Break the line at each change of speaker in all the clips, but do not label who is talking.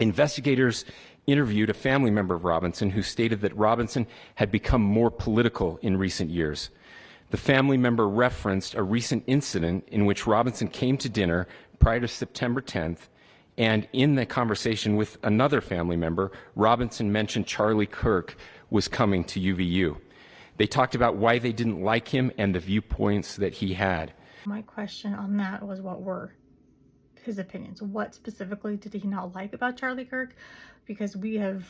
Investigators interviewed a family member of Robinson who stated that Robinson had become more political in recent years. The family member referenced a recent incident in which Robinson came to dinner prior to September 10th, and in the conversation with another family member, Robinson mentioned Charlie Kirk was coming to UVU. They talked about why they didn't like him and the viewpoints that he had.
My question on that was, what were his opinions? What specifically did he not like about Charlie Kirk? Because we have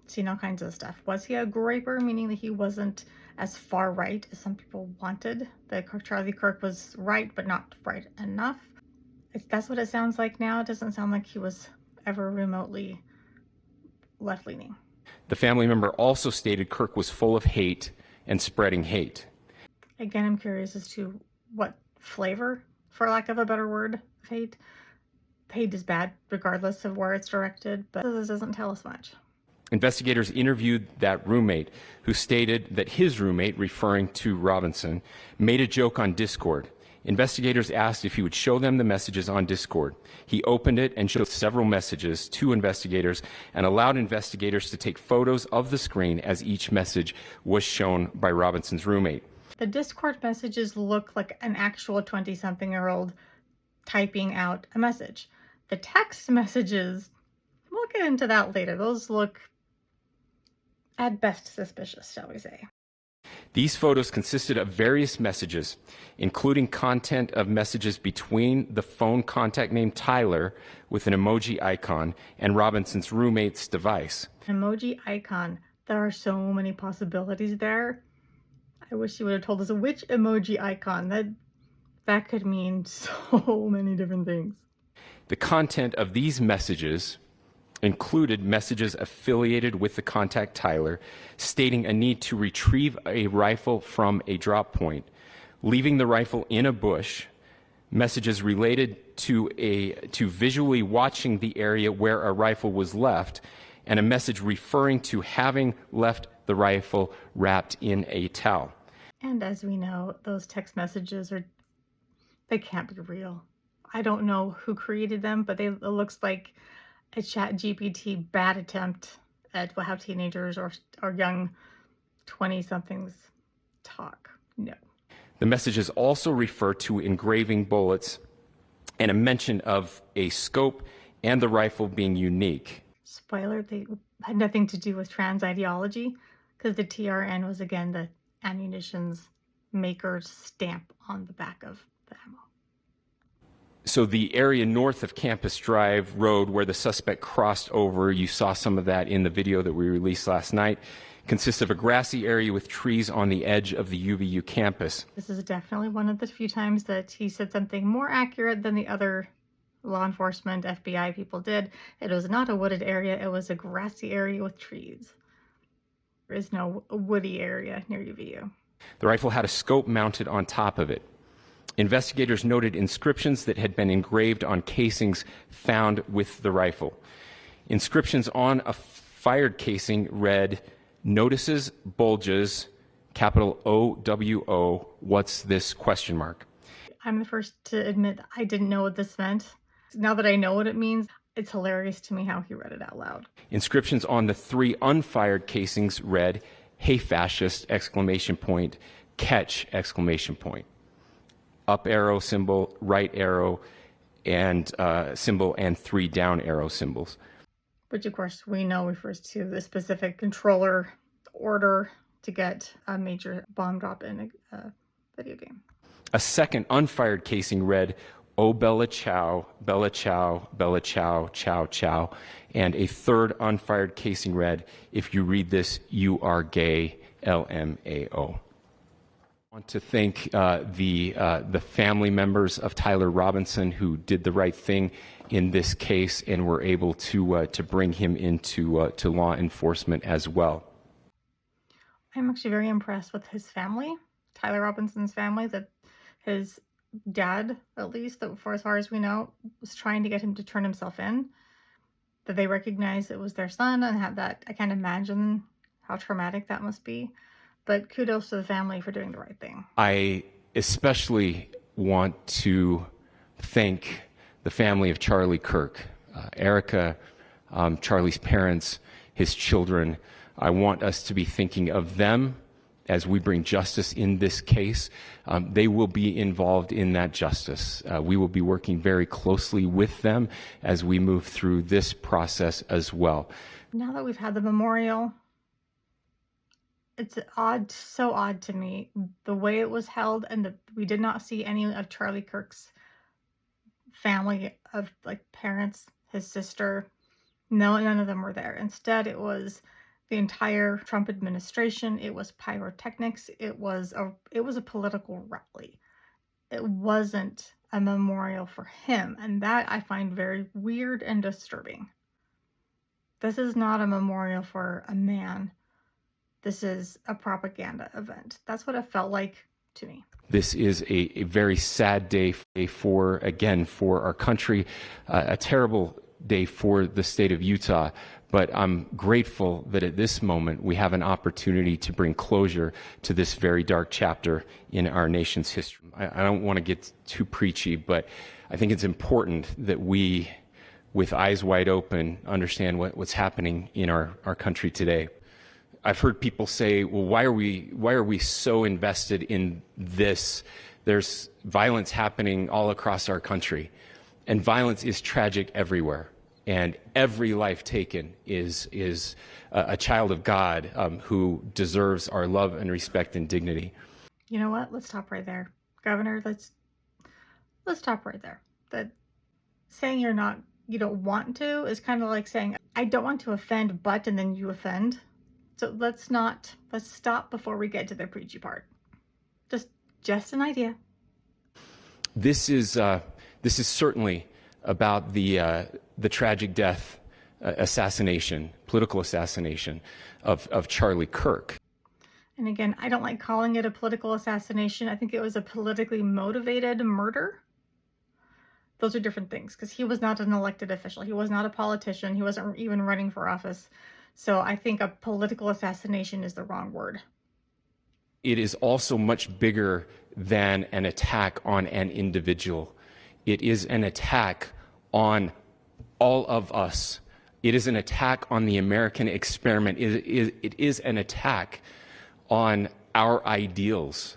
seen all kinds of stuff. Was he a graper, meaning that he wasn't as far right as some people wanted? That Charlie Kirk was right, but not right enough? That's what it sounds like now. It doesn't sound like he was ever remotely left-leaning.
The family member also stated Kirk was full of hate and spreading hate.
Again, I'm curious as to what flavor, for lack of a better word, of hate. Hate is bad regardless of where it's directed, but this doesn't tell us much.
Investigators interviewed that roommate, who stated that his roommate, referring to Robinson, made a joke on Discord. Investigators asked if he would show them the messages on Discord. He opened it and showed several messages to investigators and allowed investigators to take photos of the screen as each message was shown by Robinson's roommate.
The Discord messages look like an actual 20-something-year-old typing out a message. The text messages, we'll get into that later. Those look at best suspicious, shall we say.
These photos consisted of various messages, including content of messages between the phone contact named Tyler with an emoji icon and Robinson's roommate's device.
Emoji icon. There are so many possibilities there. I wish you would have told us which emoji icon. That could mean so many different things.
The content of these messages included messages affiliated with the contact Tyler, stating a need to retrieve a rifle from a drop point, leaving the rifle in a bush, messages related to visually watching the area where a rifle was left, and a message referring to having left the rifle wrapped in a towel.
And as we know, those text messages they can't be real. I don't know who created them, but it looks like a ChatGPT bad attempt at how teenagers or young 20-somethings talk. No.
The messages also refer to engraving bullets and a mention of a scope and the rifle being unique.
Spoiler, they had nothing to do with trans ideology, because the TRN was, again, the ammunition's maker's stamp on the back of the ammo.
So the area north of Campus Drive Road where the suspect crossed over, you saw some of that in the video that we released last night, consists of a grassy area with trees on the edge of the UVU campus.
This is definitely one of the few times that he said something more accurate than the other law enforcement, FBI people did. It was not a wooded area, it was a grassy area with trees. There is no woody area near UVU.
The rifle had a scope mounted on top of it. Investigators noted inscriptions that had been engraved on casings found with the rifle. Inscriptions on a fired casing read, "Notices, bulges, capital O-W-O, what's this, question mark."
I'm the first to admit that I didn't know what this meant. Now that I know what it means, it's hilarious to me how he read it out loud.
Inscriptions on the 3 unfired casings read, "Hey fascist, exclamation point, catch, exclamation point." Up arrow symbol, right arrow and symbol, and 3 down arrow symbols.
Which of course we know refers to the specific controller order to get a major bomb drop in a video game.
A second unfired casing read, "Oh Bella Chow, Bella Chow, Bella Chow, Chow Chow." And a third unfired casing read, "If you read this, you are gay, LMAO." I want to thank the family members of Tyler Robinson who did the right thing in this case and were able to bring him into to law enforcement as well.
I'm actually very impressed with his family, Tyler Robinson's family, that his dad, at least, that for as far as we know, was trying to get him to turn himself in, that they recognized it was their son, and had that, I can't imagine how traumatic that must be. But kudos to the family for doing the right thing.
I especially want to thank the family of Charlie Kirk. Erica Charlie's parents, his children. I want us to be thinking of them as we bring justice in this case. They will be involved in that justice. We will be working very closely with them as we move through this process as well.
Now that we've had the memorial, it's odd, so odd to me, the way it was held, and we did not see any of Charlie Kirk's family, of like parents, his sister. No, none of them were there. Instead, it was the entire Trump administration. It was pyrotechnics. It was a political rally. It wasn't a memorial for him, and that I find very weird and disturbing. This is not a memorial for a man. This is a propaganda event. That's what it felt like to me.
This is a very sad day for our country, a terrible day for the state of Utah. But I'm grateful that at this moment we have an opportunity to bring closure to this very dark chapter in our nation's history. I don't want to get too preachy, but I think it's important that we, with eyes wide open, understand what's happening in our country today. I've heard people say, well, why are we so invested in this? There's violence happening all across our country, and violence is tragic everywhere. And every life taken is a child of God who deserves our love and respect and dignity.
You know what? Let's stop right there, Governor. Let's stop right there. That saying you don't want to is kind of like saying I don't want to offend, but, and then you offend. So let's stop before we get to the preachy part. Just an idea.
This is certainly about the tragic death, political assassination of Charlie Kirk.
And again, I don't like calling it a political assassination. I think it was a politically motivated murder. Those are different things, because he was not an elected official. He was not a politician. He wasn't even running for office. So I think a political assassination is the wrong word.
It is also much bigger than an attack on an individual. It is an attack on all of us. It is an attack on the American experiment. It is an attack on our ideals.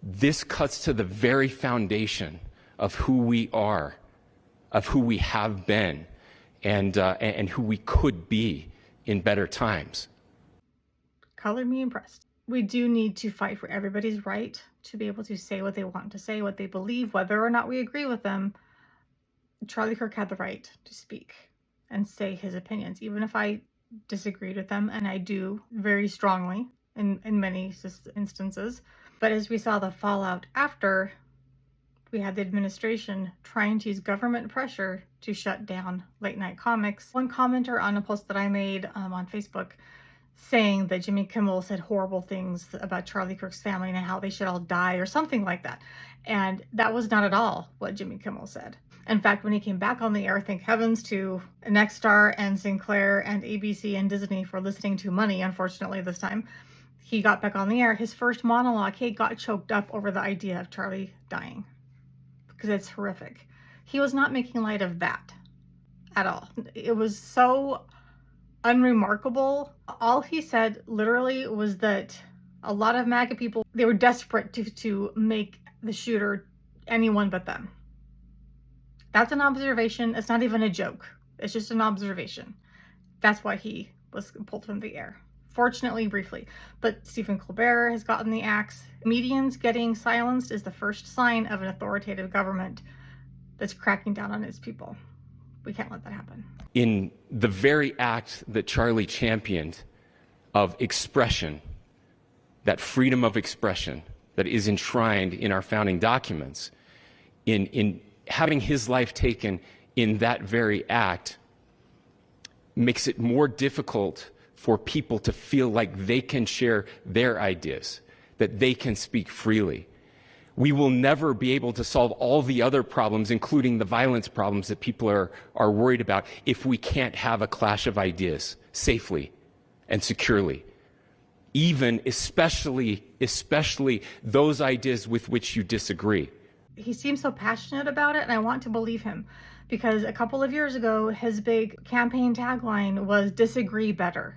This cuts to the very foundation of who we are, of who we have been, and who we could be in better times.
Color me impressed. We do need to fight for everybody's right to be able to say what they want to say, what they believe, whether or not we agree with them. Charlie Kirk had the right to speak and say his opinions, even if I disagreed with them, and I do very strongly in many instances. But as we saw the fallout after, we had the administration trying to use government pressure to shut down late night comics. One commenter on a post that I made on Facebook saying that Jimmy Kimmel said horrible things about Charlie Kirk's family and how they should all die or something like that. And that was not at all what Jimmy Kimmel said. In fact, when he came back on the air, thank heavens to Nexstar and Sinclair and ABC and Disney for listening to money, unfortunately this time, he got back on the air. His first monologue, he got choked up over the idea of Charlie dying, because it's horrific. He was not making light of that at all. It was so unremarkable. All he said literally was that a lot of MAGA people, they were desperate to make the shooter anyone but them. That's an observation. It's not even a joke. It's just an observation. That's why he was pulled from the air. Fortunately, briefly. But Stephen Colbert has gotten the axe. Comedians getting silenced is the first sign of an authoritative government that's cracking down on its people. We can't let that happen.
In the very act that Charlie championed of expression, that freedom of expression that is enshrined in our founding documents, in having his life taken in that very act, makes it more difficult for people to feel like they can share their ideas, that they can speak freely. We will never be able to solve all the other problems, including the violence problems that people are worried about, if we can't have a clash of ideas safely and securely. Especially those ideas with which you disagree.
he seems so passionate about it, and I want to believe him, because a couple of years ago, his big campaign tagline was "Disagree better."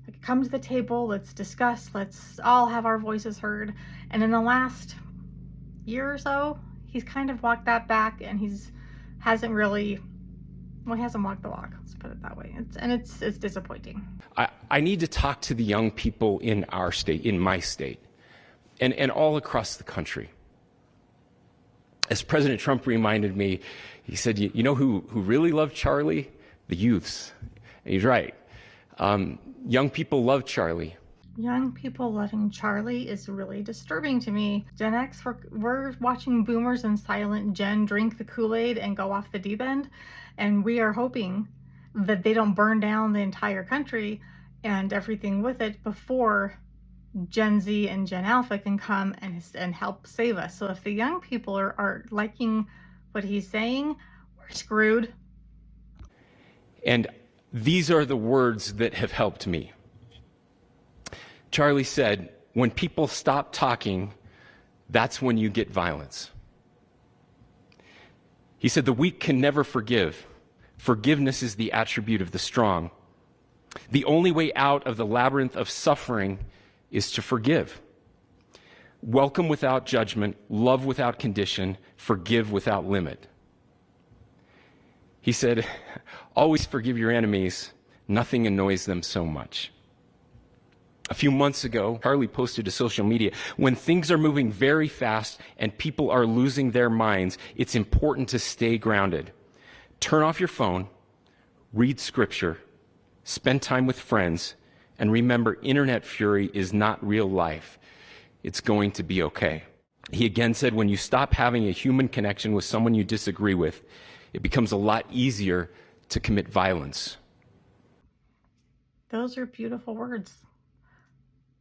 Like, come to the table, let's discuss, let's all have our voices heard. And in the last year or so, he's kind of walked that back, and he hasn't walked the walk. Let's put it that way. It's disappointing.
I need to talk to the young people in our state, in my state, and all across the country. As President Trump reminded me, he said, you know who really loved Charlie? The youths. And he's right. Young people love Charlie.
Young people loving Charlie is really disturbing to me. Gen X, we're watching boomers and silent Gen drink the Kool-Aid and go off the deep end, and we are hoping that they don't burn down the entire country and everything with it before Gen Z and Gen Alpha can come and help save us. So if the young people are liking what he's saying, we're screwed.
And these are the words that have helped me. Charlie said, when people stop talking, that's when you get violence. He said, the weak can never forgive. Forgiveness is the attribute of the strong. The only way out of the labyrinth of suffering is to forgive. Welcome without judgment, love without condition, forgive without limit. He said, always forgive your enemies. Nothing annoys them so much. A few months ago, Charlie posted to social media, when things are moving very fast and people are losing their minds, it's important to stay grounded. Turn off your phone, read scripture, spend time with friends, and remember, internet fury is not real life. It's going to be okay. He again said, when you stop having a human connection with someone you disagree with, it becomes a lot easier to commit violence.
Those are beautiful words.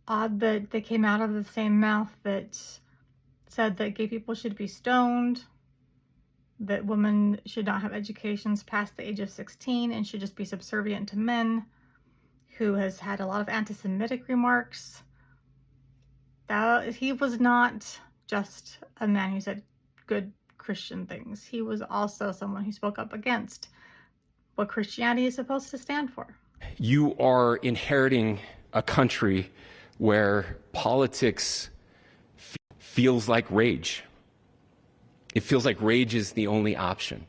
Odd that they came out of the same mouth that said that gay people should be stoned, that women should not have educations past the age of 16 and should just be subservient to men, who has had a lot of anti-Semitic remarks. He was not just a man who said good Christian things. He was also someone who spoke up against what Christianity is supposed to stand for.
You are inheriting a country where politics feels like rage. It feels like rage is the only option.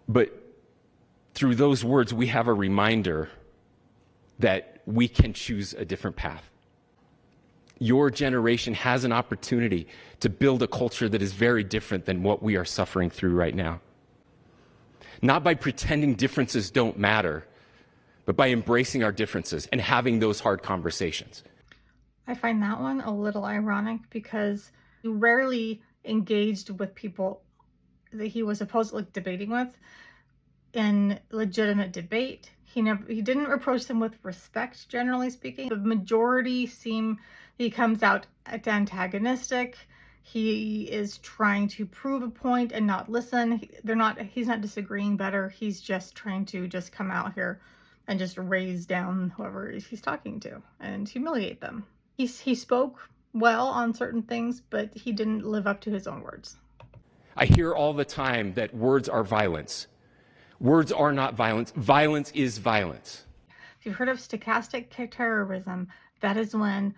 But through those words, we have a reminder that we can choose a different path. Your generation has an opportunity to build a culture that is very different than what we are suffering through right now. Not by pretending differences don't matter, but by embracing our differences and having those hard conversations.
I find that one a little ironic because he rarely engaged with people that he was supposedly debating with in legitimate debate. He didn't approach them with respect, generally speaking. The majority he comes out antagonistic. He is trying to prove a point and not listen. He's not disagreeing better. He's just trying to just come out here and just raise down whoever he's talking to and humiliate them. He spoke well on certain things, but he didn't live up to his own words.
I hear all the time that words are violence. Words are not violence. Violence is violence.
If you've heard of stochastic terrorism, that is when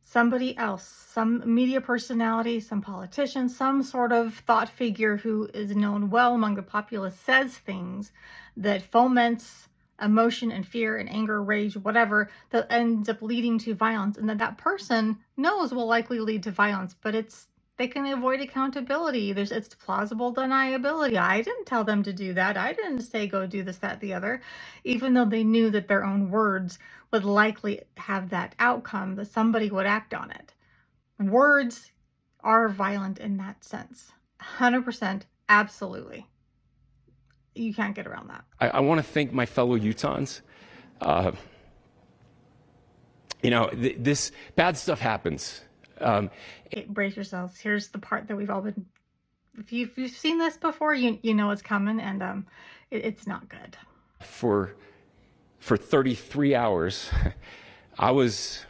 somebody else, some media personality, some politician, some sort of thought figure who is known well among the populace says things that foments emotion and fear and anger, rage, whatever, that ends up leading to violence, and that person knows will likely lead to violence, but they can avoid accountability. It's plausible deniability. I didn't tell them to do that. I didn't say go do this, that, the other, even though they knew that their own words would likely have that outcome, that somebody would act on it. Words are violent in that sense. 100%, absolutely. You can't get around that.
I want to thank my fellow Utahns. This bad stuff happens.
Brace yourselves. Here's the part that we've all been. If you've seen this before, you know it's coming, and it's not good.
For 33 hours, I was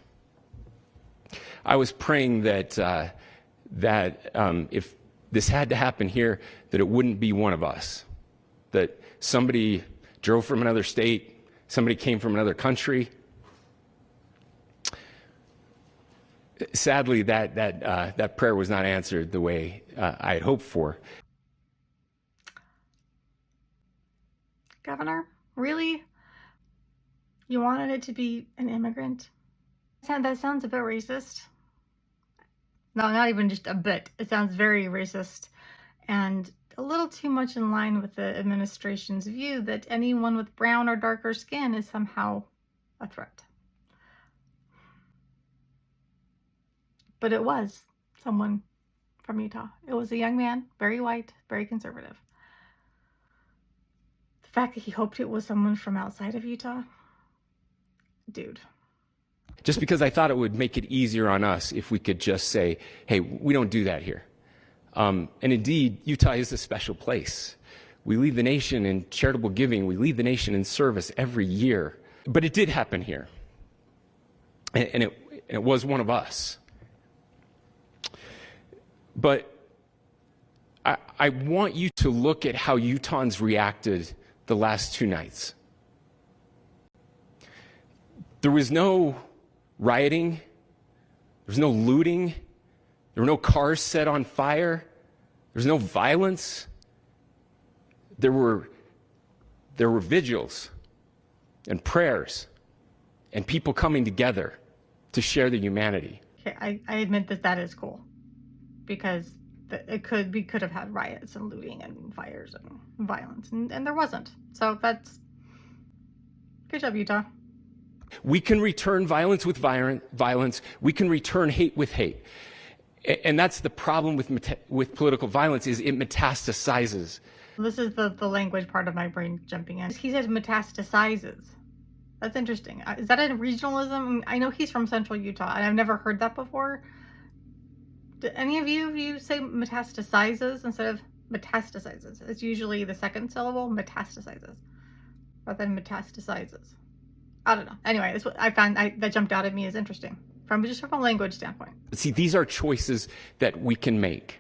praying that that if this had to happen here, that it wouldn't be one of us, that somebody drove from another state, somebody came from another country. Sadly, that prayer was not answered the way I had hoped for.
Governor, really? You wanted it to be an immigrant? That sounds a bit racist. No, not even just a bit. It sounds very racist and a little too much in line with the administration's view that anyone with brown or darker skin is somehow a threat. But it was someone from Utah. It was a young man, very white, very conservative. The fact that he hoped it was someone from outside of Utah, dude.
Just because I thought it would make it easier on us if we could just say, hey, we don't do that here. And indeed, Utah is a special place. We lead the nation in charitable giving. We lead the nation in service every year. But it did happen here. And it was one of us. But I want you to look at how Utahns reacted the last 2 nights. There was no rioting. There was no looting. There were no cars set on fire. There was no violence. There were vigils and prayers and people coming together to share the humanity.
Okay, I admit that is cool, because we could have had riots and looting and fires and violence, and there wasn't. So that's good job, Utah.
We can return violence with violence. We can return hate with hate. And that's the problem with political violence, is it metastasizes.
This is the language part of my brain jumping in. He said metastasizes. That's interesting. Is that a regionalism? I know he's from central Utah, and I've never heard that before. Do any of you say metastasizes instead of metastasizes? It's usually the second syllable, metastasizes, rather than metastasizes. I don't know. Anyway, that's what I found that jumped out at me as interesting from a language standpoint.
See, these are choices that we can make.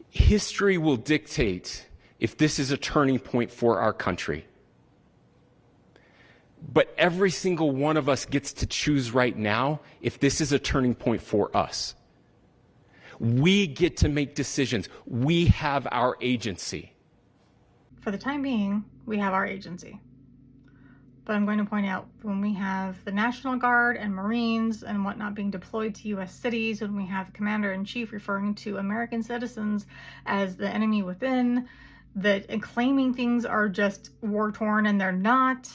History will dictate if this is a turning point for our country. But every single one of us gets to choose right now if this is a turning point for us. We get to make decisions. We have our agency.
For the time being, we have our agency. But I'm going to point out, when we have the National Guard and Marines and whatnot being deployed to U.S. cities, when we have the Commander-in-Chief referring to American citizens as the enemy within, and claiming things are just war-torn and they're not,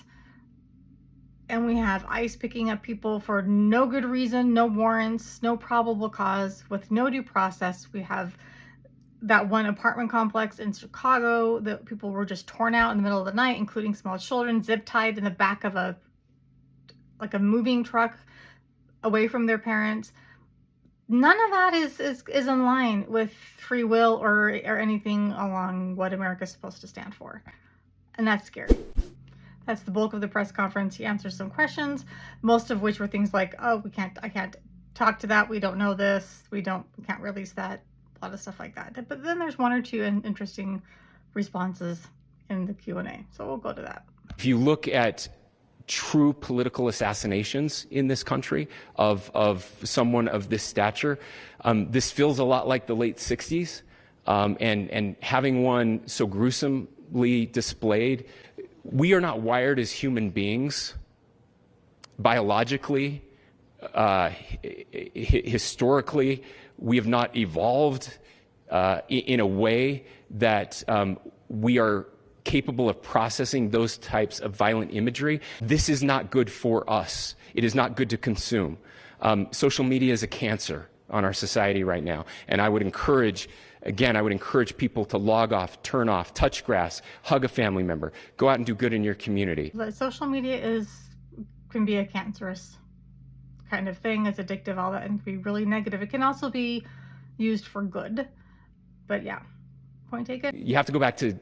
and we have ICE picking up people for no good reason, no warrants, no probable cause, with no due process. We have that one apartment complex in Chicago that people were just torn out in the middle of the night, including small children, zip-tied in the back of a moving truck away from their parents. None of that is in line with free will or anything along what America's supposed to stand for. And that's scary. That's the bulk of the press conference. He answers some questions, most of which were things like, oh, I can't talk to that. We don't know this. We can't release that. A lot of stuff like that. But then there's one or two interesting responses in the Q&A. So we'll go to that.
If you look at true political assassinations in this country of someone of this stature, this feels a lot like the late 60s. And having one so gruesomely displayed, we are not wired as human beings biologically, historically. We have not evolved in a way that we are capable of processing those types of violent imagery. This is not good for us. It is not good to consume. Social media is a cancer on our society right now. And I would encourage people to log off, turn off, touch grass, hug a family member, go out and do good in your community.
But social media can be a cancerous kind of thing. It's addictive, all that, and can be really negative. It can also be used for good. But yeah, point taken.
You have to go back to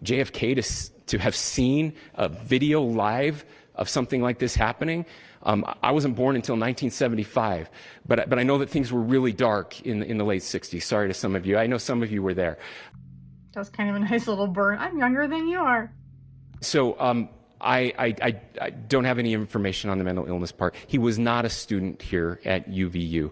JFK to have seen a video live of something like this happening. I wasn't born until 1975, but I know that things were really dark in the late 60s. Sorry to some of you. I know some of you were there.
That was kind of a nice little burn. I'm younger than you are.
So I don't have any information on the mental illness part. He was not a student here at UVU.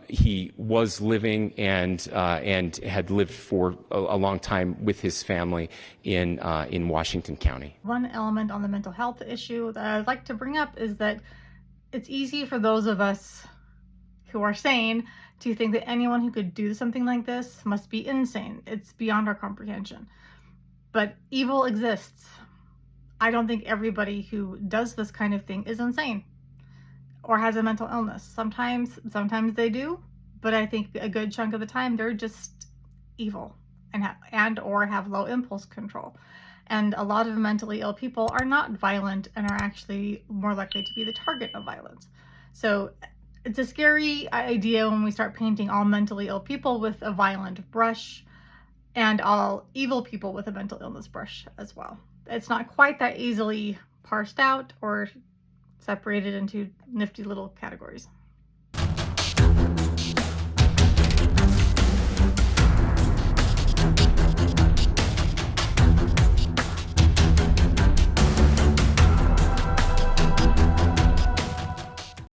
He was living and had lived for a long time with his family in Washington County.
One element on the mental health issue that I'd like to bring up is that it's easy for those of us who are sane to think that anyone who could do something like this must be insane. It's beyond our comprehension. But evil exists. I don't think everybody who does this kind of thing is insane or has a mental illness. Sometimes they do, but I think a good chunk of the time they're just evil and or have low impulse control. And a lot of mentally ill people are not violent and are actually more likely to be the target of violence. So it's a scary idea when we start painting all mentally ill people with a violent brush and all evil people with a mental illness brush as well. It's not quite that easily parsed out or separated into nifty little categories.